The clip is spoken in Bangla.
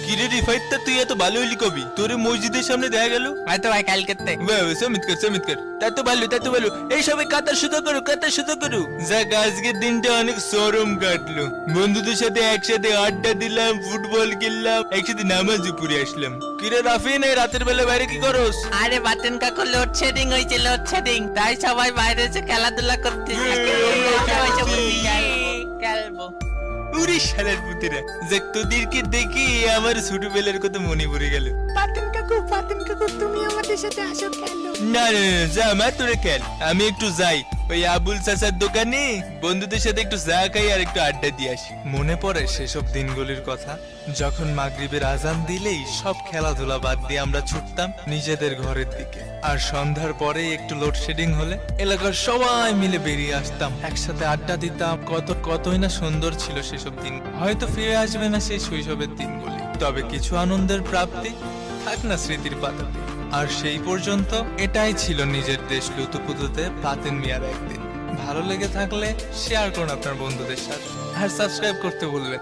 কিরে রিফাইতটা তুই এত ভালো হইলি কবি? তোরে মসজিদের সামনে দেখা গেল। হয়তো ভাই কালকে চমৎকার। তা তো ভালো। এই সবাই কাতার সুতো করো। যাক আজকের দিনটা অনেক চরম কাটলো। বন্ধুদের সাথে একসাথে আড্ডা দিলাম, ফুটবল খেললাম, একসাথে নামাজও পড়ে আসলাম। কিরে রাফিন, এই রাতের বেলা বাইরে কি করস? আরে বাতেন কাকু লোডশেডিং হয়েছে লোডশেডিং, তাই সবাই বাইরে এসে খেলাধুলা করতেছে। খেলবো। উরে শালার পুতিরা, যাক তোদেরকে দেখি আমার ছোটবেলার কথা মনে পড়ে গেল। পাতেন কাকু তুমি আমাদের সাথে আসো খেলো। না যা মা, তোরে খেল। আমি একটু যাই ওই আবুল চাচার দোকানে বন্ধুদের সাথে একটু চা খাই আর একটু আড্ডা দিয়ে আসি। মনে পড়ে সেসব দিনগুলির কথা, যখন মাগরিবের আজান দিলেই সব খেলাধুলা বাদ দিয়ে আমরা ছুটতাম নিজেদের ঘরের দিকে। আর সন্ধ্যার পরে একটু লোডশেডিং হলে এলাকার সবাই মিলে বেরিয়ে আসতাম, একসাথে আড্ডা দিতাম। কতই না সুন্দর ছিল সেসব দিন। হয়তো ফিরে আসবে না সেই শৈশবের দিনগুলি, তবে কিছু আনন্দের প্রাপ্তি থাক না স্মৃতির পাতাতে। আর সেই পর্যন্ত এটাই ছিল নিজের দেশ লুতুপুতুতে পাতেন মিয়ার একদিন। ভালো লেগে থাকলে শেয়ার করুন আপনার বন্ধুদের সাথে আর সাবস্ক্রাইব করতে ভুলবেন।